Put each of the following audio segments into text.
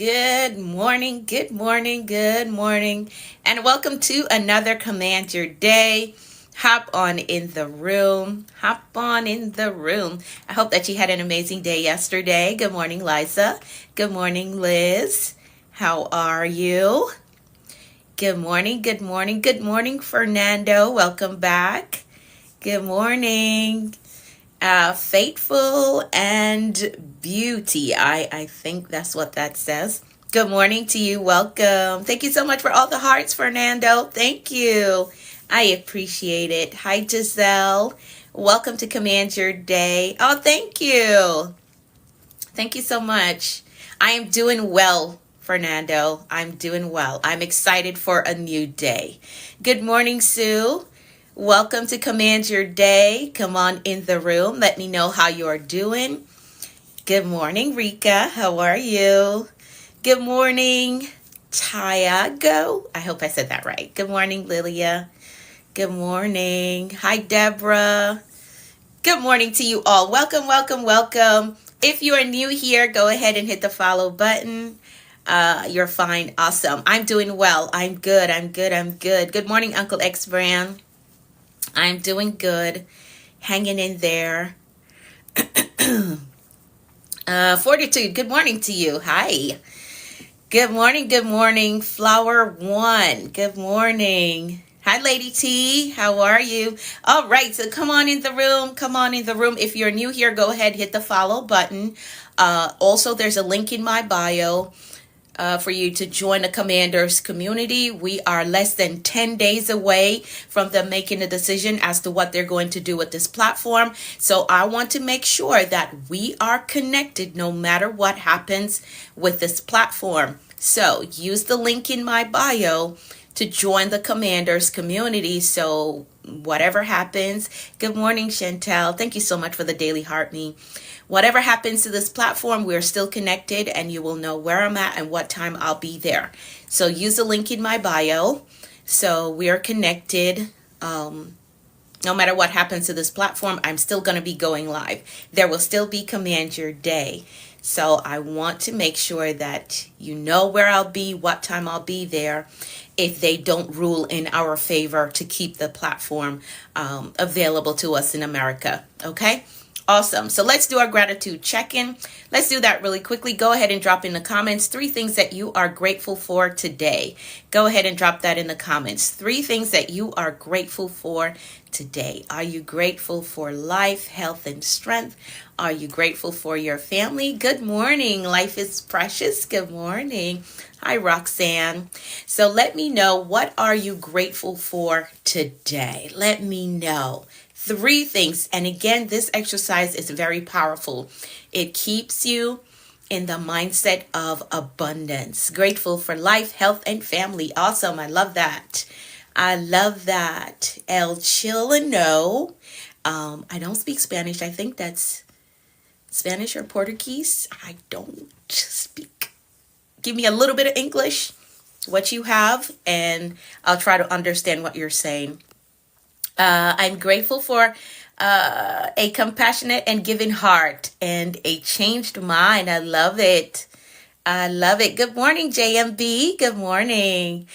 Good morning, good morning, good morning, and welcome to another Command Your Day. Hop on in the room. Hop on in the room. I hope that you had an amazing day yesterday. Good morning, Liza. Good morning, Liz. How are you? Good morning, good morning, good morning, Fernando. Welcome back. Good morning. Faithful and beauty. I think that's what that says. Good morning to you. Welcome. Thank you so much for all the hearts, Fernando. Thank you. I appreciate it. Hi, Giselle. Welcome to Command Your Day. Oh, thank you. Thank you so much. I am doing well, Fernando. I'm doing well. I'm excited for a new day. Good morning, Sue. Welcome to Command Your Day. Come on in the room. Let me know how you're doing. Good morning, Rika. How are you? Good morning, Tiago. I hope I said that right. Good morning, Lilia. Good morning. Hi, Deborah. Good morning to you all. Welcome, welcome, welcome. If you are new here, go ahead and hit the follow button. You're fine. Awesome. I'm doing well. I'm good. I'm good. I'm good. Good morning, Uncle X Brand. I'm doing good, hanging in there. Fortitude, good morning to you. Hi. Good morning, Flower One. Good morning. Hi, Lady T. How are you? All right, so come on in the room. Come on in the room. If you're new here, go ahead, hit the follow button. Also, there's a link in my bio. For you to join the Commanders community. We are less than 10 days away from them making a decision as to what they're going to do with this platform. So I want to make sure that we are connected no matter what happens with this platform. So use the link in my bio to join the Commanders community. So whatever happens, good morning, Chantel. Thank you so much for the daily heart me. Whatever happens to this platform, we're still connected and you will know where I'm at and what time I'll be there. So use the link in my bio. So we are connected. No matter what happens to this platform, I'm still going to be going live. There will still be Command Your Day. So I want to make sure that you know where I'll be, what time I'll be there, if they don't rule in our favor to keep the platform available to us in America. Okay? Awesome. So let's do our gratitude check-in. Let's do that really quickly. Go ahead and drop in the comments 3 things that you are grateful for today. Go ahead and drop that in the comments. 3 things that you are grateful for today. Are you grateful for life, health, and strength? Are you grateful for your family? Good morning. Life is precious. Good morning. Hi, Roxanne. So let me know, what are you grateful for today? Let me know. 3 things. And again, this exercise is very powerful. It keeps you in the mindset of abundance. Grateful for life, health, and family. Awesome. I love that. I love that. El Chileno. I don't speak Spanish. I think that's Spanish or Portuguese. I don't speak. Give me a little bit of English, what you have, and I'll try to understand what you're saying. I'm grateful for a compassionate and giving heart and a changed mind. I love it. I love it. Good morning, JMB. Good morning.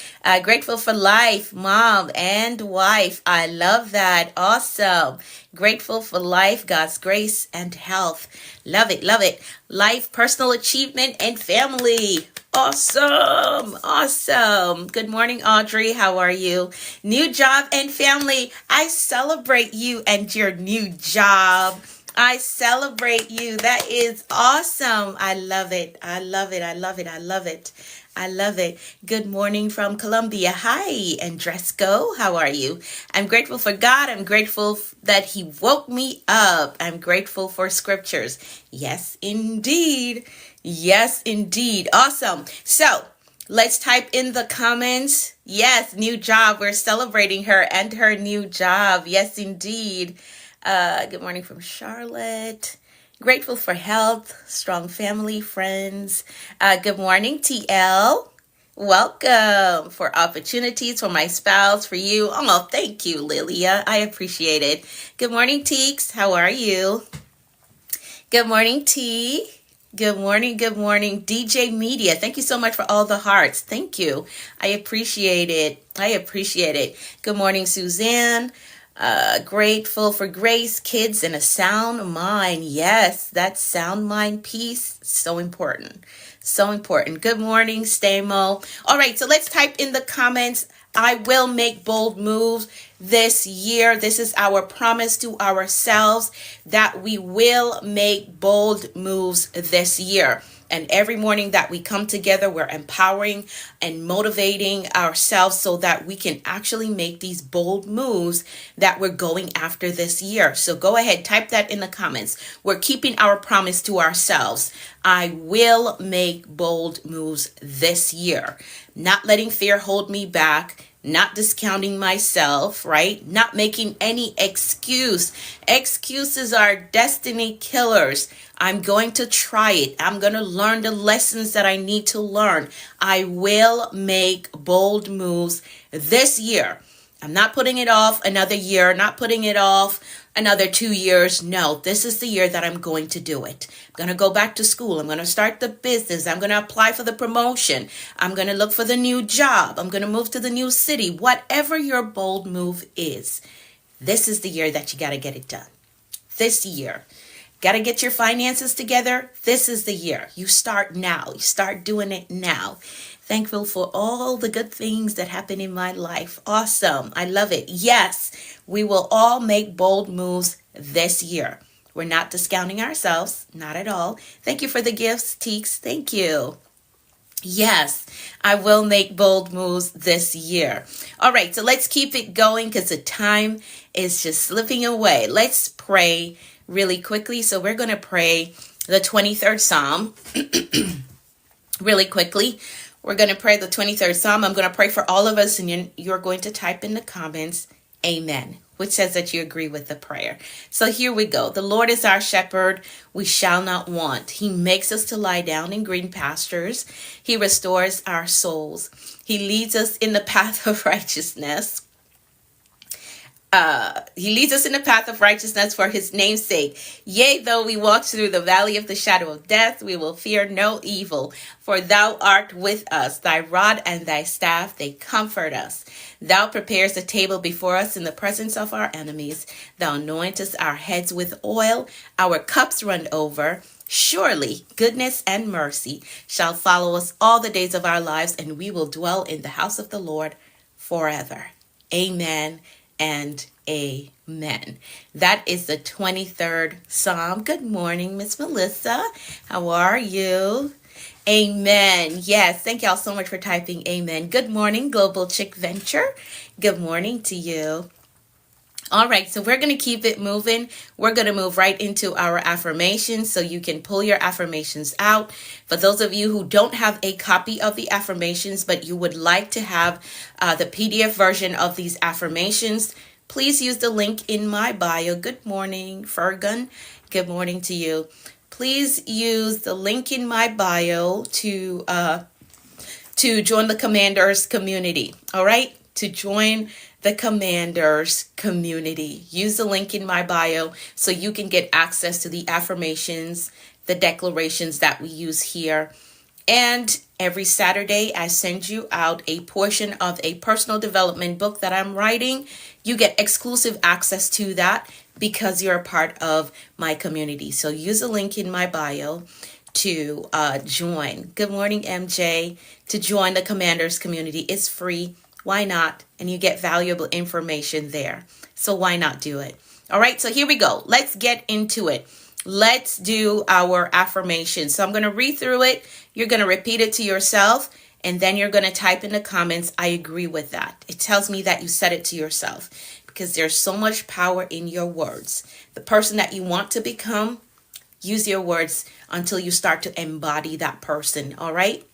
Grateful for life, mom and wife. I love that. Awesome. Grateful for life, God's grace and health. Love it. Love it. Life, personal achievement, and family. Awesome. Awesome. Good morning, Audrey. How are you? New job and family. I celebrate you and your new job. I celebrate you. That is awesome. I love it. I love it. I love it. I love it. I love it. Good morning from Colombia. Hi, Andresco. How are you? I'm grateful for God. I'm grateful that He woke me up. I'm grateful for scriptures. Yes, indeed. Yes, indeed. Awesome. So let's type in the comments. Yes, new job. We're celebrating her and her new job. Yes, indeed. Good morning from Charlotte. Grateful for health, strong family, friends. Good morning, TL. Welcome. For opportunities for my spouse, for you. Oh, thank you, Lilia. I appreciate it. Good morning, Teeks. How are you? Good morning, T. Good morning. Good morning. DJ Media. Thank you so much for all the hearts. Thank you. I appreciate it. I appreciate it. Good morning, Suzanne. Grateful for grace, kids, and a sound mind. Yes, that sound mind piece, so important. So important. Good morning, Stamo. All right, so let's type in the comments. I will make bold moves this year. This is our promise to ourselves that we will make bold moves this year. And every morning that we come together, we're empowering and motivating ourselves so that we can actually make these bold moves that we're going after this year. So go ahead, type that in the comments. We're keeping our promise to ourselves. I will make bold moves this year. Not letting fear hold me back. Not discounting myself, right? Not making any excuse. Excuses are destiny killers. I'm going to try it. I'm going to learn the lessons that I need to learn. I will make bold moves this year. I'm not putting it off another year, not putting it off another 2 years. No, this is the year that I'm going to do it. I'm going to go back to school. I'm going to start the business. I'm going to apply for the promotion. I'm going to look for the new job. I'm going to move to the new city. Whatever your bold move is, this is the year that you got to get it done. This year. Got to get your finances together. This is the year. You start now. You start doing it now. Thankful for all the good things that happen in my life. Awesome. I love it. Yes, we will all make bold moves this year. We're not discounting ourselves. Not at all. Thank you for the gifts, Teeks. Thank you. Yes, I will make bold moves this year. All right, so let's keep it going because the time is just slipping away. Let's pray really quickly. So we're going to pray the 23rd Psalm really quickly. We're going to pray the 23rd Psalm. I'm going to pray for all of us, and you're going to type in the comments, Amen, which says that you agree with the prayer. So here we go. The Lord is our shepherd. We shall not want. He makes us to lie down in green pastures. He restores our souls. He leads us in the path of righteousness. He leads us in the path of righteousness for his name's sake. Yea, though we walk through the valley of the shadow of death, we will fear no evil. For thou art with us. Thy rod and thy staff, they comfort us. Thou preparest a table before us in the presence of our enemies. Thou anointest our heads with oil. Our cups run over. Surely goodness and mercy shall follow us all the days of our lives, and we will dwell in the house of the Lord forever. Amen and amen. That is the 23rd Psalm. Good morning, Miss Melissa. How are you? Amen. Yes, thank y'all so much for typing amen. Good morning, Global Chick Venture. Good morning to you. All right, so we're going to keep it moving. We're going to move right into our affirmations so you can pull your affirmations out. For those of you who don't have a copy of the affirmations, but you would like to have the PDF version of these affirmations, please use the link in my bio. Good morning, Fergun. Good morning to you. Please use the link in my bio to join the Commanders community. All right, to join the Commanders community. Use the link in my bio so you can get access to the affirmations, the declarations that we use here. And every Saturday, I send you out a portion of a personal development book that I'm writing. You get exclusive access to that because you're a part of my community. So use the link in my bio to join. Good morning, MJ. To join the Commanders community. It's free. Why not? And you get valuable information there. So why not do it? All right, so here we go. Let's get into it. Let's do our affirmation. So I'm going to read through it. You're going to repeat it to yourself, and then you're going to type in the comments, I agree with that. It tells me that you said it to yourself because there's so much power in your words. The person that you want to become, use your words until you start to embody that person. All right?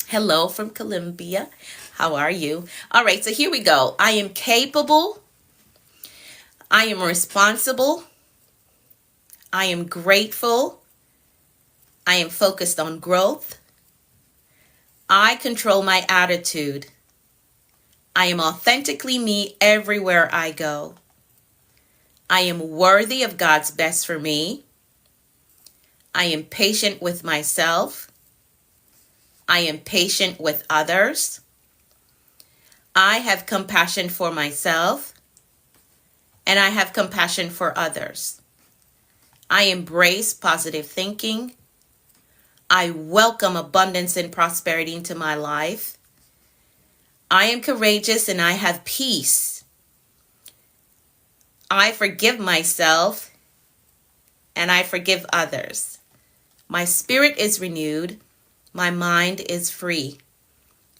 Hello from Colombia. How are you? All right, so here we go. I am capable. I am responsible. I am grateful. I am focused on growth. I control my attitude. I am authentically me everywhere I go. I am worthy of God's best for me. I am patient with myself. I am patient with others. I have compassion for myself, and I have compassion for others. I embrace positive thinking. I welcome abundance and prosperity into my life. I am courageous and I have peace. I forgive myself and I forgive others. My spirit is renewed. My mind is free.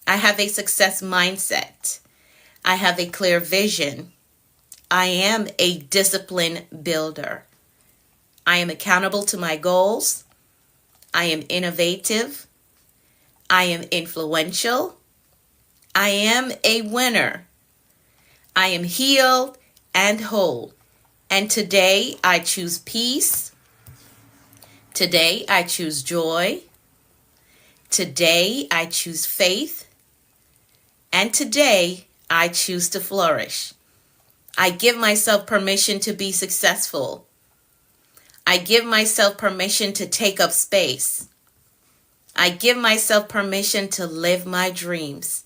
I have a success mindset. I have a clear vision. I am a discipline builder. I am accountable to my goals. I am innovative. I am influential. I am a winner. I am healed and whole. And today I choose peace. Today I choose joy. Today I choose faith. And today I choose to flourish. I give myself permission to be successful. I give myself permission to take up space. I give myself permission to live my dreams.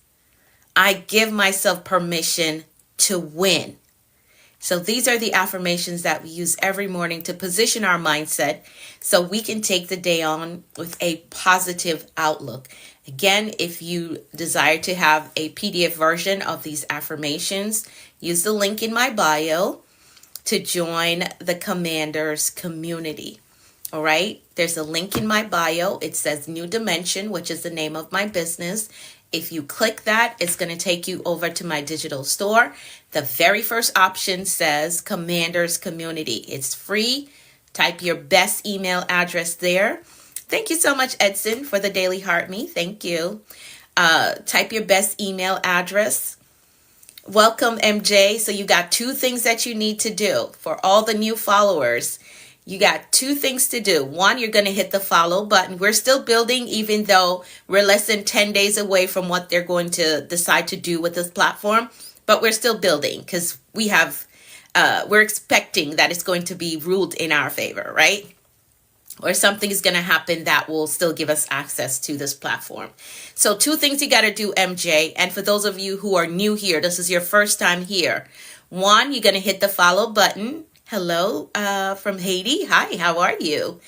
I give myself permission to win. So these are the affirmations that we use every morning to position our mindset so we can take the day on with a positive outlook. Again, if you desire to have a PDF version of these affirmations, use the link in my bio to join the Commanders community. All right, there's a link in my bio. It says New Dimension, which is the name of my business. If you click that, it's going to take you over to my digital store. The very first option says Commanders Community. It's free. Type your best email address there. Thank you so much, Edson, for the Daily Heart Me. Thank you. Type your best email address. Welcome, MJ. So you got two things that you need to do for all the new followers. You got two things to do. One, you're going to hit the follow button. We're still building, even though we're less than 10 days away from what they're going to decide to do with this platform. But we're still building because we're expecting that it's going to be ruled in our favor, right? Or something is going to happen that will still give us access to this platform. So two things you got to do, MJ. And for those of you who are new here, this is your first time here. One, you're going to hit the follow button. Hello from Haiti. Hi, how are you?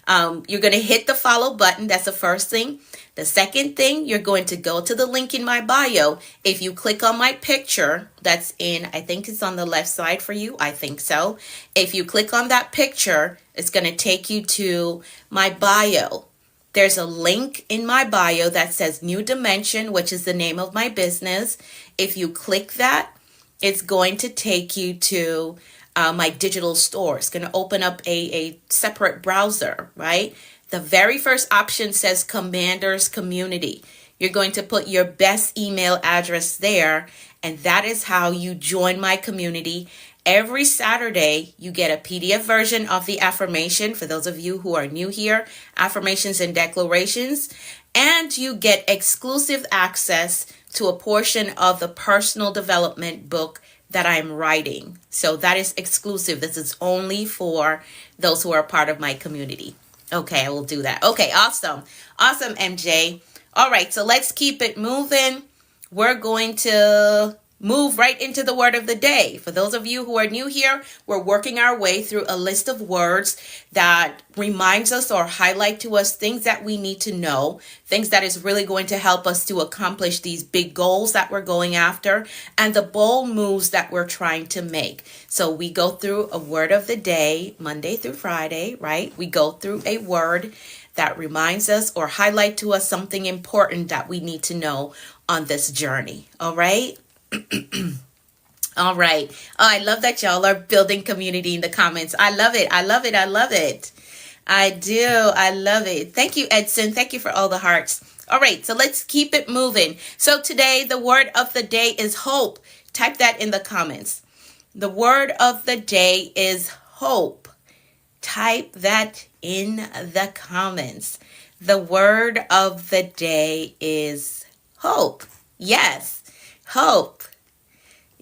You're going to hit the follow button. That's the first thing. The second thing, you're going to go to the link in my bio. If you click on my picture, that's I think it's on the left side for you. I think so. If you click on that picture, it's going to take you to my bio. There's a link in my bio that says New Dimension, which is the name of my business. If you click that, it's going to take you to my digital store. It's going to open up a separate browser, right? The very first option says Commanders Community. You're going to put your best email address there, and that is how you join my community. Every Saturday, you get a PDF version of the affirmation. For those of you who are new here, affirmations and declarations, and you get exclusive access to a portion of the personal development book that I'm writing. So that is exclusive. This is only for those who are part of my community. Okay, I will do that. Okay, awesome. Awesome, MJ. All right, so let's keep it moving. We're going to move right into the word of the day. For those of you who are new here, we're working our way through a list of words that reminds us or highlight to us things that we need to know, things that is really going to help us to accomplish these big goals that we're going after and the bold moves that we're trying to make. So we go through a word of the day, Monday through Friday, right? We go through a word that reminds us or highlight to us something important that we need to know on this journey. All right. All right. Oh, I love that y'all are building community in the comments. I love it. I love it. I love it. I do. I love it. Thank you, Edson. Thank you for all the hearts. All right. So let's keep it moving. So today, the word of the day is hope. Type that in the comments. The word of the day is hope. Type that in the comments. The word of the day is hope. Yes, hope.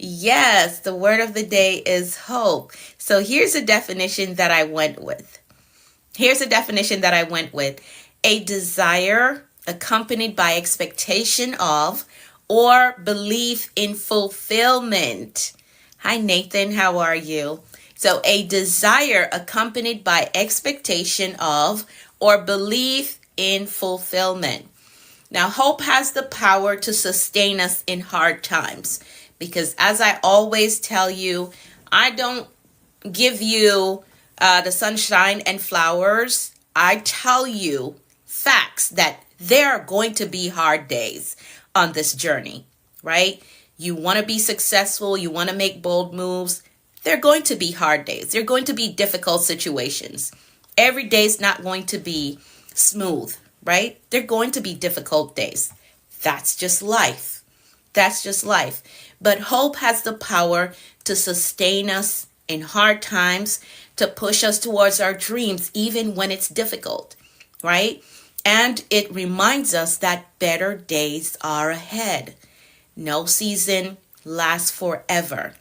Yes, the word of the day is hope. So here's a definition that I went with. Here's a definition that I went with: a desire accompanied by expectation of or belief in fulfillment. Hi, Nathan. How are you? So a desire accompanied by expectation of or belief in fulfillment. Now, hope has the power to sustain us in hard times, because as I always tell you, I don't give you the sunshine and flowers. I tell you facts that there are going to be hard days on this journey, right? You want to be successful, you want to make bold moves. There are going to be hard days. There are going to be difficult situations. Every day is not going to be smooth, right? They're going to be difficult days. That's just life. That's just life. But hope has the power to sustain us in hard times, to push us towards our dreams, even when it's difficult, right? And it reminds us that better days are ahead. No season lasts forever.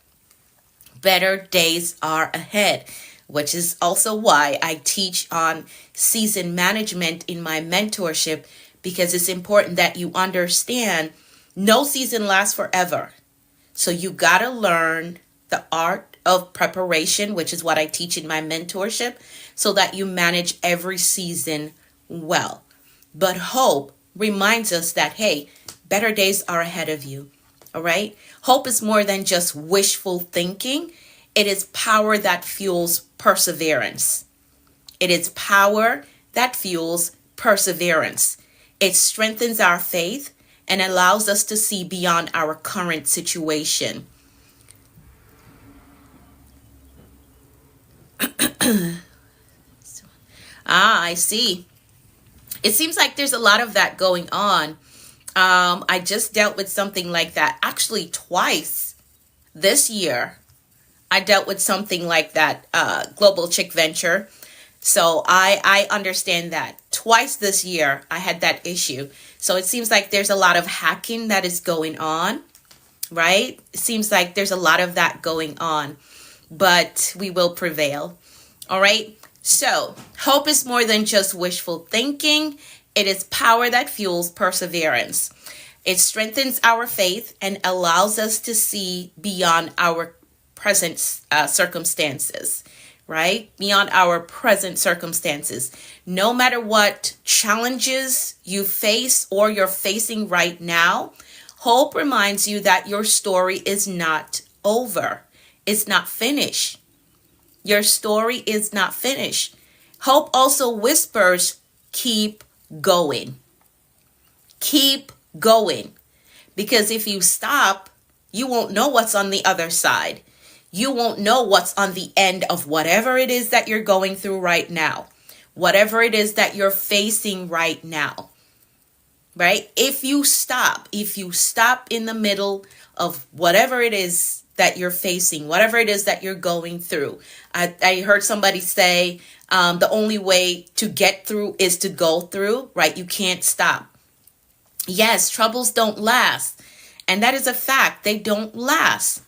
Better days are ahead, which is also why I teach on season management in my mentorship, because it's important that you understand no season lasts forever. So you got to learn the art of preparation, which is what I teach in my mentorship, so that you manage every season well. But hope reminds us that, hey, better days are ahead of you. All right. Hope is more than just wishful thinking. It is power that fuels perseverance. It is power that fuels perseverance. It strengthens our faith and allows us to see beyond our current situation. I see. It seems like there's a lot of that going on. I just dealt with something like that. Actually, twice this year, I dealt with something like that, Global Chick Venture. So I understand that. Twice this year, I had that issue. So it seems like there's a lot of hacking that is going on, right? It seems like there's a lot of that going on, but we will prevail. All right. So hope is more than just wishful thinking. It is power that fuels perseverance. It strengthens our faith and allows us to see beyond our present circumstances, right? Beyond our present circumstances. No matter what challenges you face or you're facing right now, hope reminds you that your story is not over. It's not finished. Your story is not finished. Hope also whispers, keep going. Keep going. Because if you stop, you won't know what's on the other side. You won't know what's on the end of whatever it is that you're going through right now. Whatever it is that you're facing right now. Right? If you stop in the middle of whatever it is that you're facing, whatever it is that you're going through. I heard somebody say, the only way to get through is to go through, right? You can't stop. Yes, troubles don't last. And that is a fact. They don't last.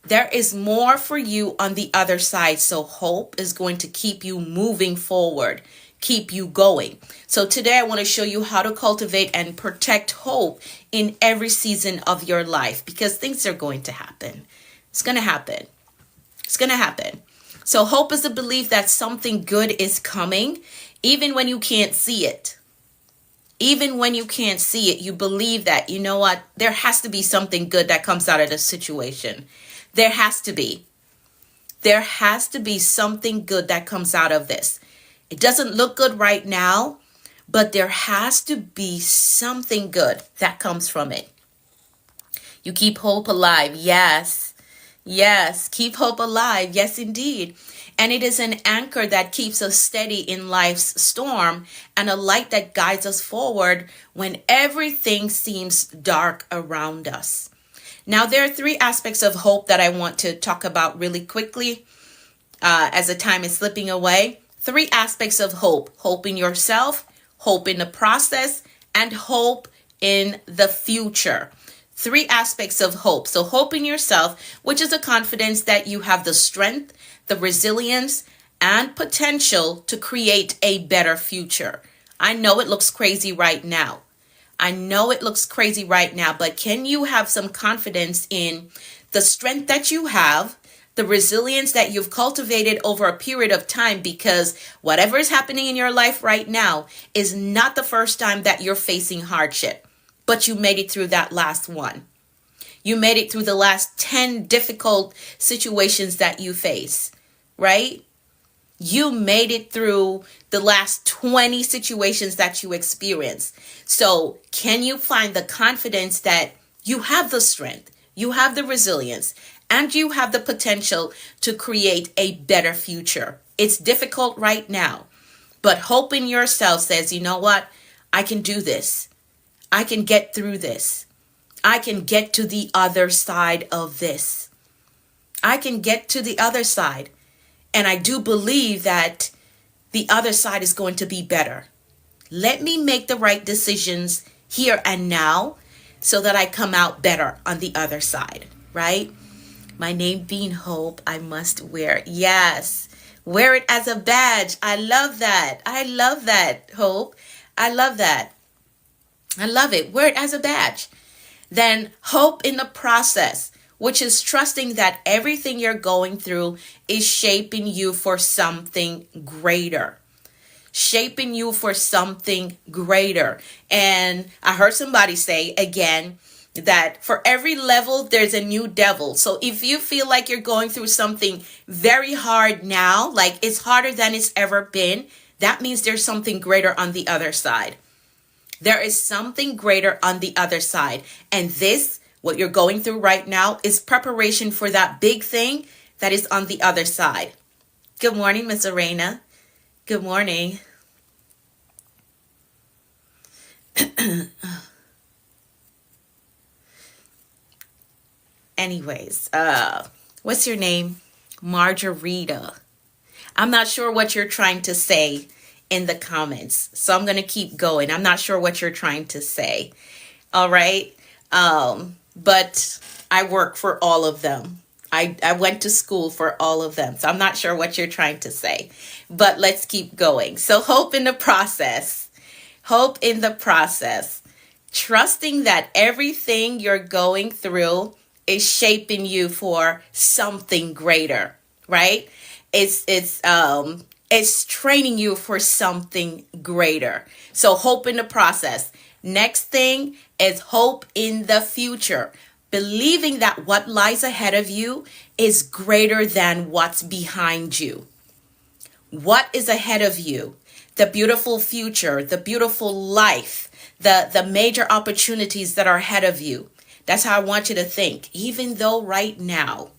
There is more for you on the other side. So hope is going to keep you moving forward, keep you going. So today I want to show you how to cultivate and protect hope in every season of your life, because things are going to happen. It's going to happen. It's going to happen. So hope is a belief that something good is coming, even when you can't see it. Even when you can't see it, you believe that, you know what, there has to be something good that comes out of this situation. There has to be. There has to be something good that comes out of this. It doesn't look good right now, but there has to be something good that comes from it. You keep hope alive. Yes. Yes. Keep hope alive. Yes, indeed. And it is an anchor that keeps us steady in life's storm and a light that guides us forward when everything seems dark around us. Now, there are three aspects of hope that I want to talk about really quickly as the time is slipping away. Three aspects of hope: hope in yourself, hope in the process, and hope in the future. Three aspects of hope. So hope in yourself, which is a confidence that you have the strength, the resilience, and potential to create a better future. I know it looks crazy right now. I know it looks crazy right now, but can you have some confidence in the strength that you have, the resilience that you've cultivated over a period of time? Because whatever is happening in your life right now is not the first time that you're facing hardship, but you made it through that last one. You made it through the last 10 difficult situations that you face, right? You made it through the last 20 situations that you experienced. So can you find the confidence that you have the strength, you have the resilience, and you have the potential to create a better future? It's difficult right now, but hope in yourself says, you know what? I can do this. I can get through this. I can get to the other side of this. I can get to the other side. And I do believe that the other side is going to be better. Let me make the right decisions here and now so that I come out better on the other side, right? My name being Hope, I must wear it. Yes, wear it as a badge. I love that. I love that, Hope. I love that. I love it. Wear it as a badge. Then hope in the process, which is trusting that everything you're going through is shaping you for something greater. Shaping you for something greater. And I heard somebody say again that for every level, there's a new devil. So if you feel like you're going through something very hard now, like it's harder than it's ever been, that means there's something greater on the other side. There is something greater on the other side. And this, what you're going through right now, is preparation for that big thing that is on the other side. Good morning, Miss Arena. Good morning. Anyways, what's your name? Margarita. I'm not sure what you're trying to say in the comments, so I'm going to keep going. I'm not sure what you're trying to say. All right. But I work for all of them. I went to school for all of them. So I'm not sure what you're trying to say, but let's keep going. So hope in the process. Hope in the process. Trusting that everything you're going through is shaping you for something greater, right? It's training you for something greater. So hope in the process. Next thing is hope in the future. Believing that what lies ahead of you is greater than what's behind you. What is ahead of you? The beautiful future, the beautiful life, the major opportunities that are ahead of you. That's how I want you to think. Even though right now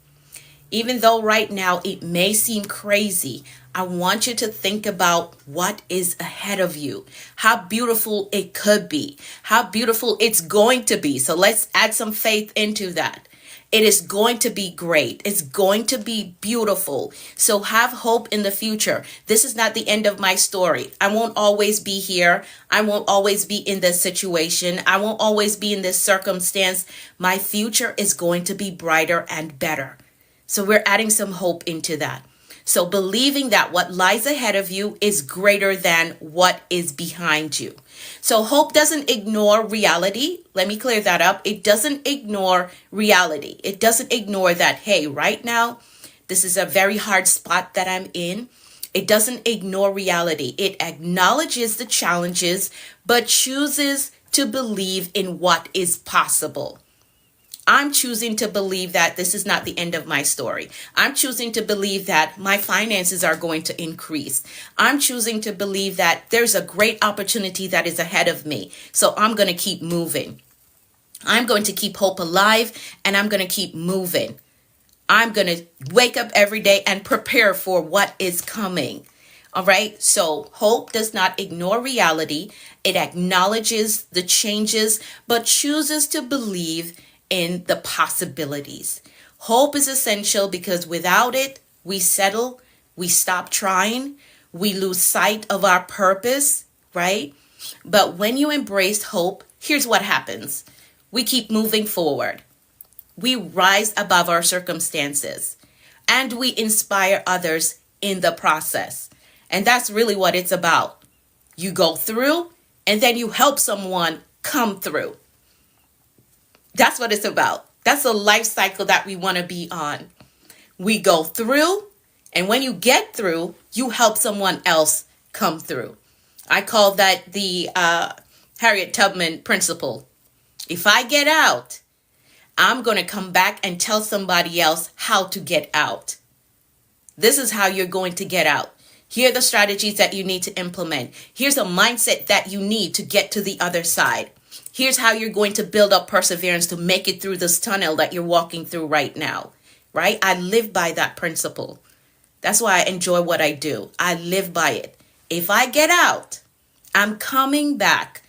it may seem crazy, I want you to think about what is ahead of you, how beautiful it could be, how beautiful it's going to be. So let's add some faith into that. It is going to be great. It's going to be beautiful. So have hope in the future. This is not the end of my story. I won't always be here. I won't always be in this situation. I won't always be in this circumstance. My future is going to be brighter and better. So we're adding some hope into that. So believing that what lies ahead of you is greater than what is behind you. So hope doesn't ignore reality. Let me clear that up. It doesn't ignore reality. It doesn't ignore that, hey, right now, this is a very hard spot that I'm in. It doesn't ignore reality. It acknowledges the challenges, but chooses to believe in what is possible. I'm choosing to believe that this is not the end of my story. I'm choosing to believe that my finances are going to increase. I'm choosing to believe that there's a great opportunity that is ahead of me. So I'm going to keep moving. I'm going to keep hope alive, and I'm going to keep moving. I'm going to wake up every day and prepare for what is coming. All right. So hope does not ignore reality. It acknowledges the changes, but chooses to believe in the possibilities. Hope is essential because without it, we settle, we stop trying, we lose sight of our purpose, right? But when you embrace hope, here's what happens. We keep moving forward. We rise above our circumstances, and we inspire others in the process. And that's really what it's about. You go through and then you help someone come through. That's what it's about. That's a life cycle that we want to be on. We go through, and when you get through, you help someone else come through. I call that the Harriet Tubman principle. If I get out, I'm going to come back and tell somebody else how to get out. This is how you're going to get out. Here are the strategies that you need to implement. Here's a mindset that you need to get to the other side. Here's how you're going to build up perseverance to make it through this tunnel that you're walking through right now, right? I live by that principle. That's why I enjoy what I do. I live by it. If I get out, I'm coming back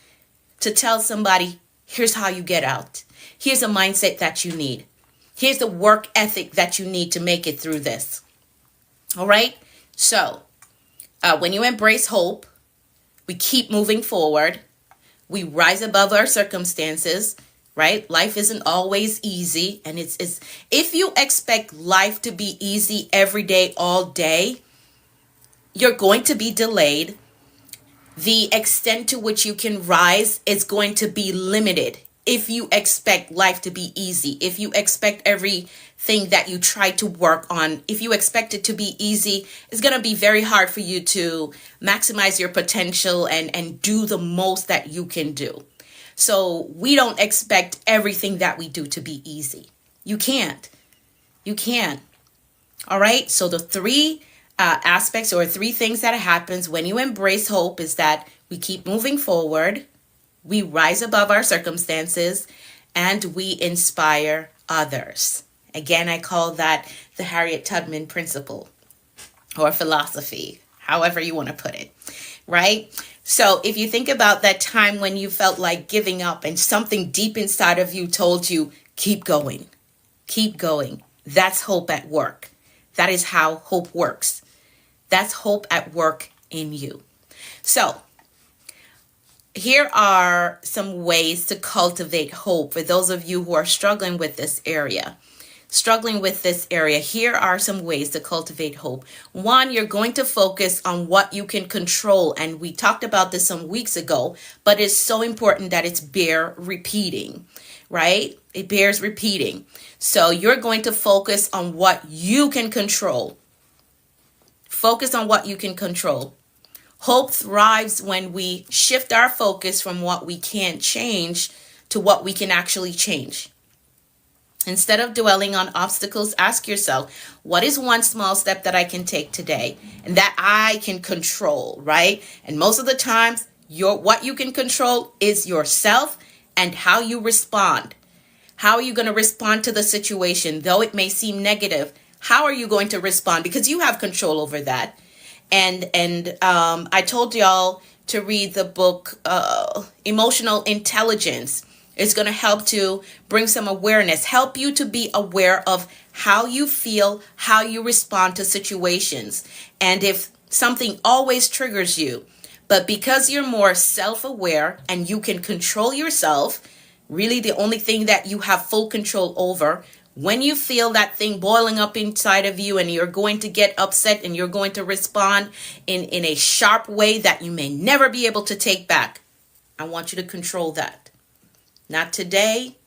to tell somebody, here's how you get out. Here's a mindset that you need. Here's the work ethic that you need to make it through this. All right? So, when you embrace hope, we keep moving forward. We rise above our circumstances, right? Life isn't always easy. And it's if you expect life to be easy every day, all day, you're going to be delayed. The extent to which you can rise is going to be limited. If you expect life to be easy, if you expect everything that you try to work on, if you expect it to be easy, it's going to be very hard for you to maximize your potential and do the most that you can do. So we don't expect everything that we do to be easy. You can't. You can't. All right. So the three aspects or three things that happens when you embrace hope is that we keep moving forward. We rise above our circumstances, and we inspire others. Again, I call that the Harriet Tubman principle or philosophy, however you want to put it, right? So if you think about that time when you felt like giving up and something deep inside of you told you, keep going, keep going. That's hope at work. That is how hope works. That's hope at work in you. So here are some ways to cultivate hope for those of you who are struggling with this area. Here are some ways to cultivate hope. One, you're going to focus on what you can control. And we talked about this some weeks ago, but it's so important that it's bear repeating, right? It bears repeating. So you're going to focus on what you can control. Focus on what you can control. Hope thrives when we shift our focus from what we can't change to what we can actually change. Instead of dwelling on obstacles, ask yourself, what is one small step that I can take today and that I can control, right? And most of the times, what you can control is yourself and how you respond. How are you going to respond to the situation? Though it may seem negative, how are you going to respond? Because you have control over that. And I told y'all to read the book, Emotional Intelligence. It's going to help to bring some awareness, help you to be aware of how you feel, how you respond to situations. And if something always triggers you, but because you're more self-aware and you can control yourself, really the only thing that you have full control over, when you feel that thing boiling up inside of you and you're going to get upset and you're going to respond in a sharp way that you may never be able to take back, I want you to control that. Not today.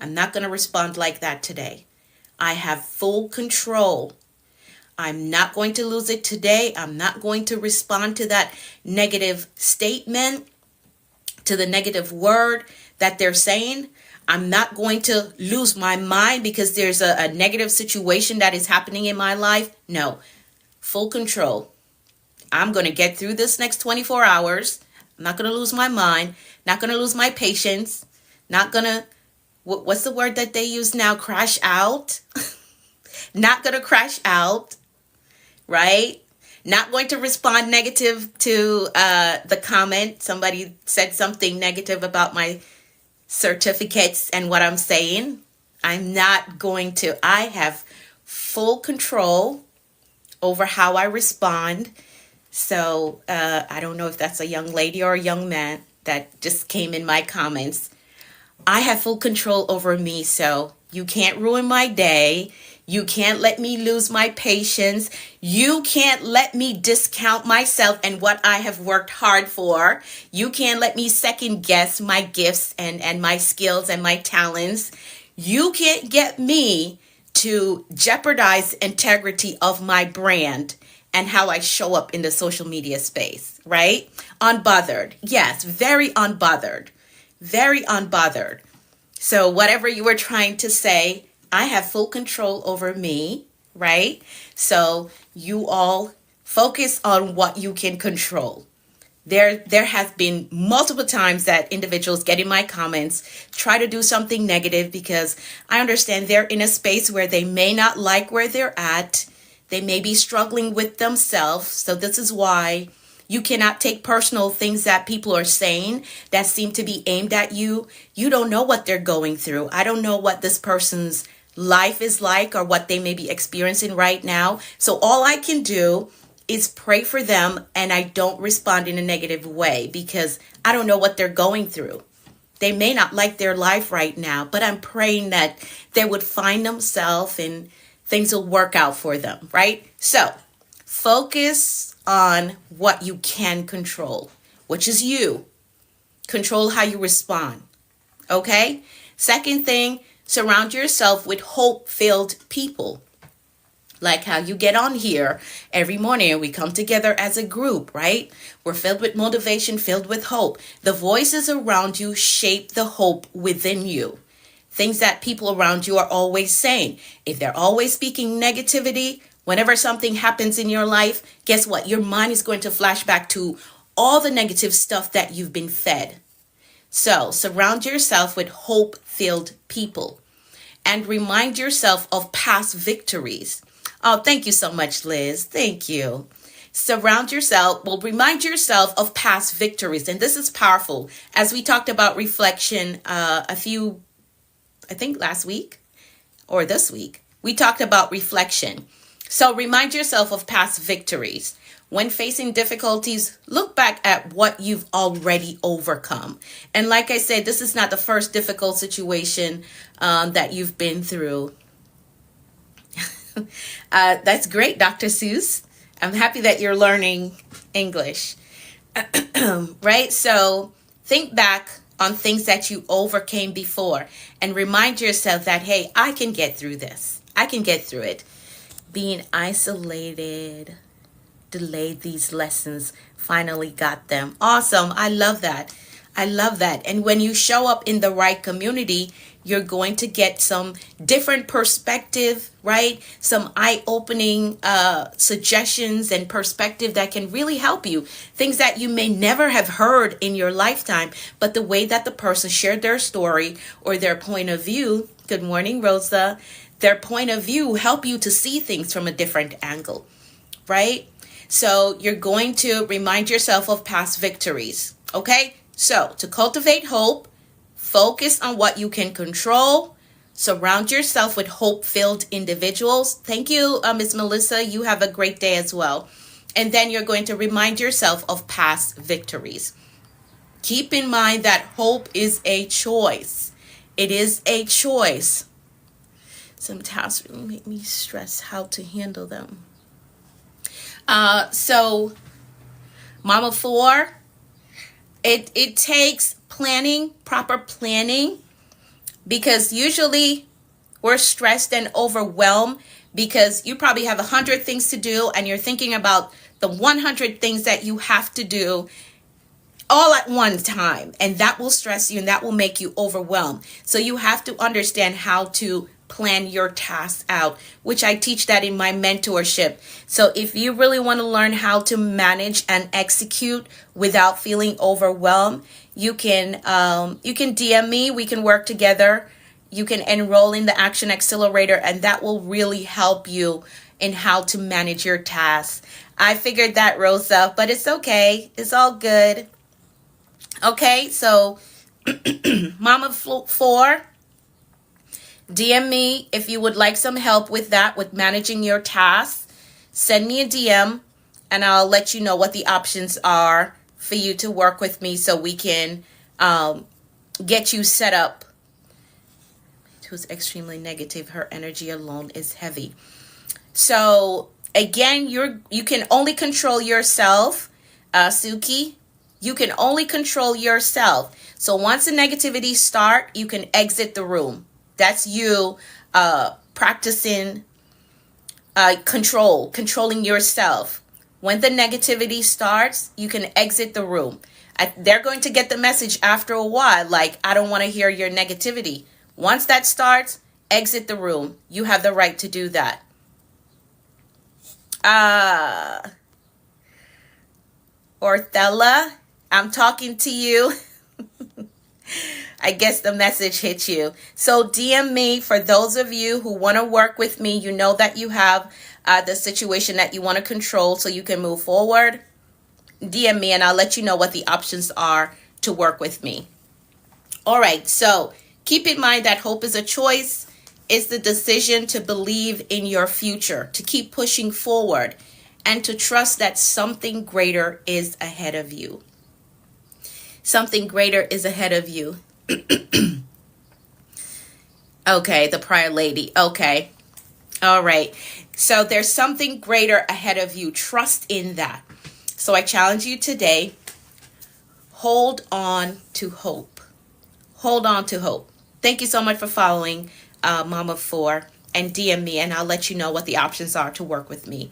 I'm not going to respond like that today. I have full control. I'm not going to lose it today. I'm not going to respond to that negative statement, to the negative word that they're saying. I'm not going to lose my mind because there's a negative situation that is happening in my life. No, full control. I'm going to get through this next 24 hours. I'm not going to lose my mind. Not going to lose my patience. Not going to, what's the word that they use now? Crash out. Not going to crash out, right? Not going to respond negative to the comment. Somebody said something negative about my certificates and what I'm saying. I'm not going to. I have full control over how I respond. So I don't know if that's a young lady or a young man that just came in my comments. I have full control over me, so you can't ruin my day. You can't let me lose my patience. You can't let me discount myself and what I have worked hard for. You can't let me second guess my gifts and my skills and my talents. You can't get me to jeopardize integrity of my brand and how I show up in the social media space, right? Unbothered. Yes, very unbothered. Very unbothered. So whatever you were trying to say, I have full control over me, right? So you all focus on what you can control. There has been multiple times that individuals get in my comments, try to do something negative because I understand they're in a space where they may not like where they're at. They may be struggling with themselves. So this is why you cannot take personal things that people are saying that seem to be aimed at you. You don't know what they're going through. I don't know what this person's life is like or what they may be experiencing right now. So all I can do is pray for them, and I don't respond in a negative way because I don't know what they're going through. They may not like their life right now, but I'm praying that they would find themselves and things will work out for them, right? So focus on what you can control, which is you. Control how you respond, okay? Second thing, surround yourself with hope-filled people. Like how you get on here every morning and we come together as a group, right? We're filled with motivation, filled with hope. The voices around you shape the hope within you. Things that people around you are always saying. If they're always speaking negativity, whenever something happens in your life, guess what? Your mind is going to flash back to all the negative stuff that you've been fed. So surround yourself with hope-filled people and remind yourself of past victories. Oh, thank you so much, Liz. Thank you. Remind yourself of past victories. And this is powerful. As we talked about reflection I think last week or this week, we talked about reflection. So remind yourself of past victories. When facing difficulties, look back at what you've already overcome. And like I said, this is not the first difficult situation that you've been through. That's great, Dr. Seuss. I'm happy that you're learning English. Right? So think back on things that you overcame before and remind yourself that, hey, I can get through this. I can get through it. Being isolated, delayed these lessons, finally got them. Awesome. I love that. I love that. And when you show up in the right community, you're going to get some different perspective, right? Some eye-opening suggestions and perspective that can really help you. Things that you may never have heard in your lifetime, but the way that the person shared their story or their point of view, good morning, Rosa, their point of view help you to see things from a different angle, right? So you're going to remind yourself of past victories, okay? So to cultivate hope, focus on what you can control. Surround yourself with hope-filled individuals. Thank you, Ms. Melissa. You have a great day as well. And then you're going to remind yourself of past victories. Keep in mind that hope is a choice. It is a choice. Some tasks really make me stress how to handle them. So, Mama 4, it takes planning, proper planning, because usually we're stressed and overwhelmed because you probably have 100 things to do and you're thinking about the 100 things that you have to do all at one time, and that will stress you and that will make you overwhelmed. So you have to understand how to plan your tasks out, which I teach that in my mentorship. So if you really want to learn how to manage and execute without feeling overwhelmed, you can DM me. We can work together. You can enroll in the Action Accelerator, and that will really help you in how to manage your tasks. I figured that, Rosa, but it's okay. It's all good. Okay, so Mama 4, DM me if you would like some help with that, with managing your tasks. Send me a DM and I'll let you know what the options are for you to work with me so we can get you set up. who's extremely negative. Her energy alone is heavy. So again, you can only control yourself, Suki. You can only control yourself. So once the negativity start, you can exit the room. That's you practicing controlling yourself. When the negativity starts, you can exit the room. They're going to get the message after a while, like, I don't want to hear your negativity. Once that starts, exit the room. You have the right to do that. Orthella, I'm talking to you. I guess the message hit you. So DM me. For those of you who want to work with me, you know that you have the situation that you want to control so you can move forward. DM me and I'll let you know what the options are to work with me. All right, so keep in mind that hope is a choice. It's the decision to believe in your future, to keep pushing forward, and to trust that something greater is ahead of you. Something greater is ahead of you. Okay, the prior lady. Okay. All right. So there's something greater ahead of you. Trust in that. So I challenge you today. Hold on to hope. Hold on to hope. Thank you so much for following Mama 4 and DM me, and I'll let you know what the options are to work with me.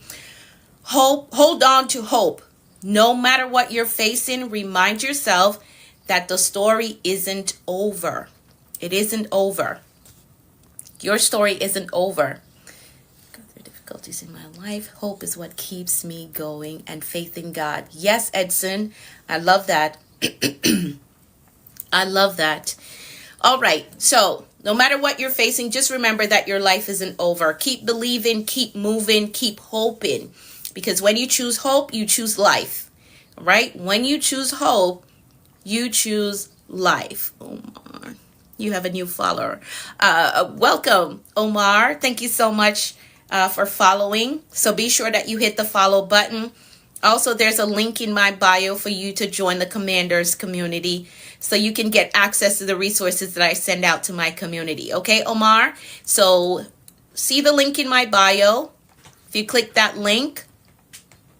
Hold on to hope. No matter what you're facing, remind yourself that the story isn't over. It isn't over. Your story isn't over. Go through difficulties in my life. Hope is what keeps me going, and faith in God. Yes, Edson. I love that. I love that. All right. So no matter what you're facing, just remember that your life isn't over. Keep believing, keep moving, keep hoping. Because when you choose hope, you choose life. Right? When you choose hope, you choose life. Omar, you have a new follower. Welcome, Omar. Thank you so much for following. So be sure that you hit the follow button. Also, there's a link in my bio for you to join the Commanders community so you can get access to the resources that I send out to my community. Okay, Omar? So see the link in my bio. If you click that link,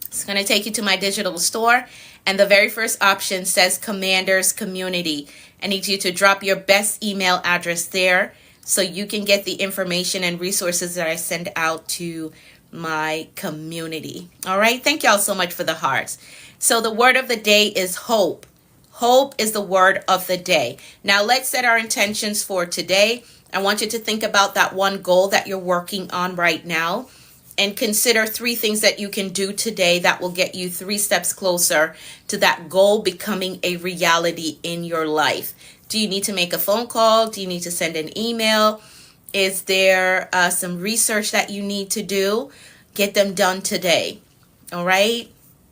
it's going to take you to my digital store. And the very first option says Commanders Community. I need you to drop your best email address there so you can get the information and resources that I send out to my community. All right. Thank y'all so much for the hearts. So the word of the day is hope. Hope is the word of the day. Now let's set our intentions for today. I want you to think about that one goal that you're working on right now. And consider 3 things that you can do today that will get you 3 steps closer to that goal becoming a reality in your life. Do you need to make a phone call? Do you need to send an email? Is there some research that you need to do? Get them done today. All right?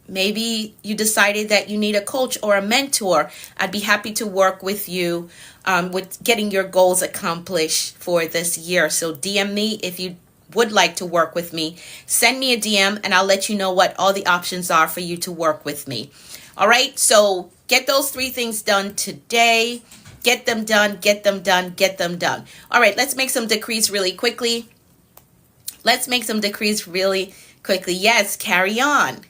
Maybe you decided that you need a coach or a mentor. I'd be happy to work with you with getting your goals accomplished for this year. So DM me if you would like to work with me. Send me a DM and I'll let you know what all the options are for you to work with me. All right, so get those 3 things done today. Get them done, get them done, get them done. All right, let's make some decrees really quickly. Let's make some decrees really quickly. Yes, carry on.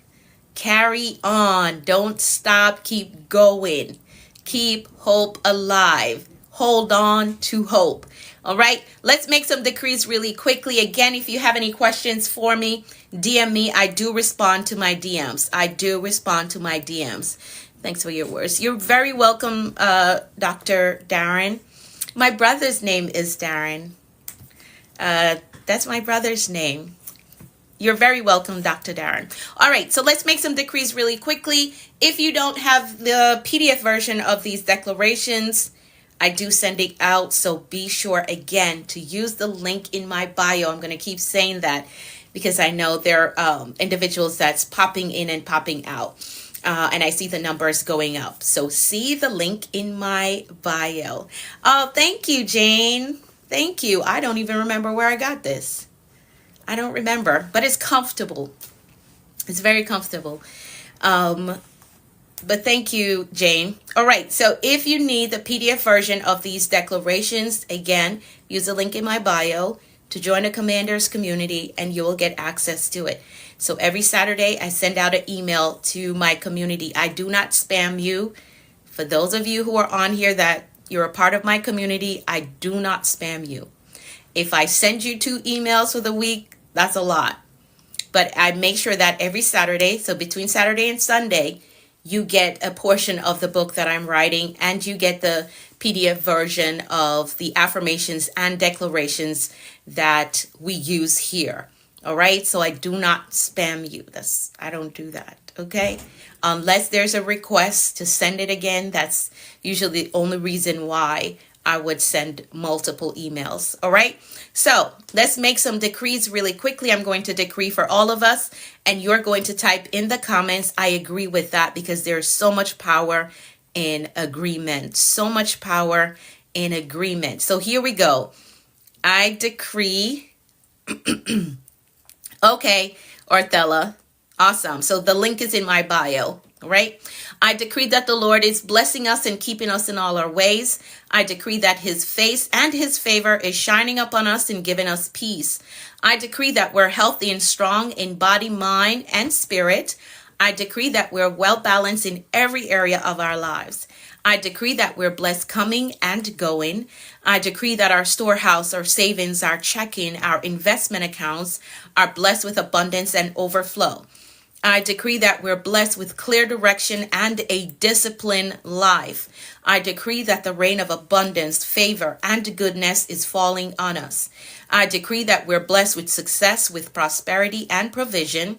Carry on. Don't stop. Keep going. Keep hope alive. Hold on to hope. All right, let's make some decrees really quickly. Again, if you have any questions for me, DM me. I do respond to my DMs. I do respond to my DMs. Thanks for your words. You're very welcome, Dr. Darren. My brother's name is Darren. That's my brother's name. You're very welcome, Dr. Darren. All right, so let's make some decrees really quickly. If you don't have the PDF version of these declarations, I do send it out, so be sure, again, to use the link in my bio. I'm going to keep saying that because I know there are individuals that's popping in and popping out, and I see the numbers going up. So see the link in my bio. Oh, thank you, Jane. Thank you. I don't even remember where I got this. I don't remember, but it's comfortable. It's very comfortable. But thank you, Jane. All right. So if you need the PDF version of these declarations, again, use the link in my bio to join the Commanders community and you will get access to it. So every Saturday, I send out an email to my community. I do not spam you. For those of you who are on here that you're a part of my community, I do not spam you. If I send you 2 emails for the week, that's a lot. But I make sure that every Saturday, so between Saturday and Sunday, you get a portion of the book that I'm writing and you get the PDF version of the affirmations and declarations that we use here. All right. So I do not spam you. I don't do that. Okay. Unless there's a request to send it again. That's usually the only reason why I would send multiple emails. All right. So let's make some decrees really quickly. I'm going to decree for all of us, and you're going to type in the comments, I agree with that, because there's so much power in agreement. So much power in agreement. So here we go. I decree. Okay, Orthella. Awesome. So the link is in my bio. All right. I decree that the Lord is blessing us and keeping us in all our ways. I decree that his face and his favor is shining upon us and giving us peace. I decree that we're healthy and strong in body, mind, and spirit. I decree that we're well balanced in every area of our lives. I decree that we're blessed coming and going. I decree that our storehouse, our savings, our checking, our investment accounts are blessed with abundance and overflow. I decree that we're blessed with clear direction and a disciplined life. I decree that the rain of abundance, favor, and goodness is falling on us. I decree that we're blessed with success, with prosperity and provision.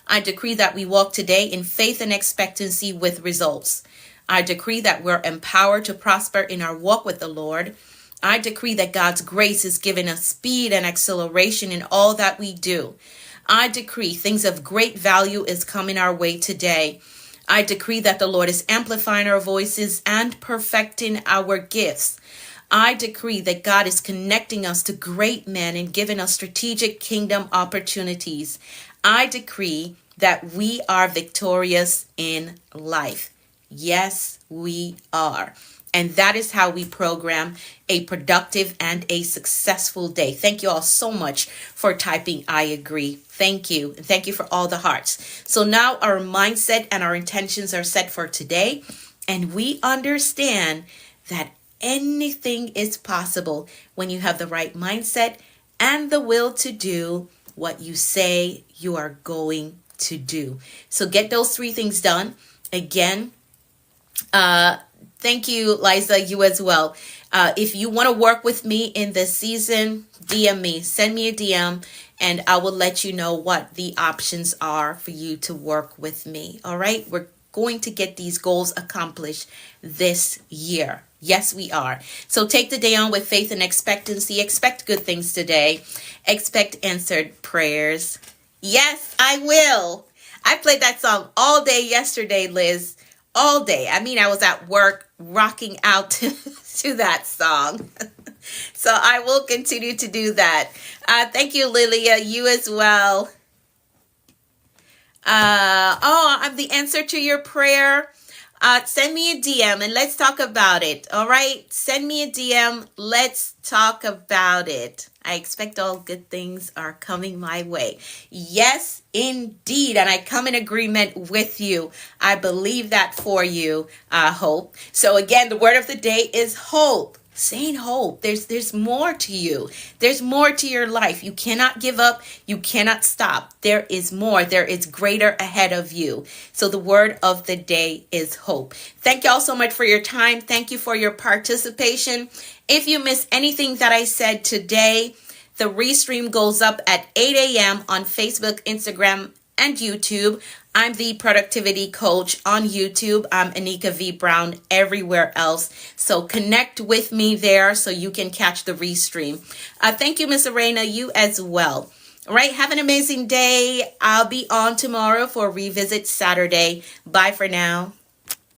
I decree that we walk today in faith and expectancy with results. I decree that we're empowered to prosper in our walk with the Lord. I decree that God's grace is giving us speed and acceleration in all that we do. I decree things of great value is coming our way today. I decree that the Lord is amplifying our voices and perfecting our gifts. I decree that God is connecting us to great men and giving us strategic kingdom opportunities. I decree that we are victorious in life. Yes, we are. And that is how we program a productive and a successful day. Thank you all so much for typing I agree. Thank you. And thank you for all the hearts. So now our mindset and our intentions are set for today. And we understand that anything is possible when you have the right mindset and the will to do what you say you are going to do. So get those 3 things done. Again, thank you, Liza, you as well. If you want to work with me in this season, DM me, send me a DM, and I will let you know what the options are for you to work with me. All right. We're going to get these goals accomplished this year. Yes, we are. So take the day on with faith and expectancy. Expect good things today. Expect answered prayers. Yes, I will. I played that song all day yesterday, Liz. All day. I mean, I was at work rocking out to that song. So I will continue to do that. Thank you, Lilia. You as well. I'm the answer to your prayer. Send me a DM and let's talk about it. All right. Send me a DM. Let's talk about it. I expect all good things are coming my way. Yes, indeed. And I come in agreement with you. I believe that for you, Hope. So again, the word of the day is hope. Saying hope. There's more to you. There's more to your life. You cannot give up. You cannot stop. There is more. There is greater ahead of you. So the word of the day is hope. Thank you all so much for your time. Thank you for your participation. If you miss anything that I said today, the restream goes up at 8 a.m. on Facebook, Instagram, and YouTube. I'm the productivity coach on YouTube. I'm Anika V. Brown everywhere else. So connect with me there so you can catch the restream. Thank you, Miss Arena. You as well. All right. Have an amazing day. I'll be on tomorrow for Revisit Saturday. Bye for now.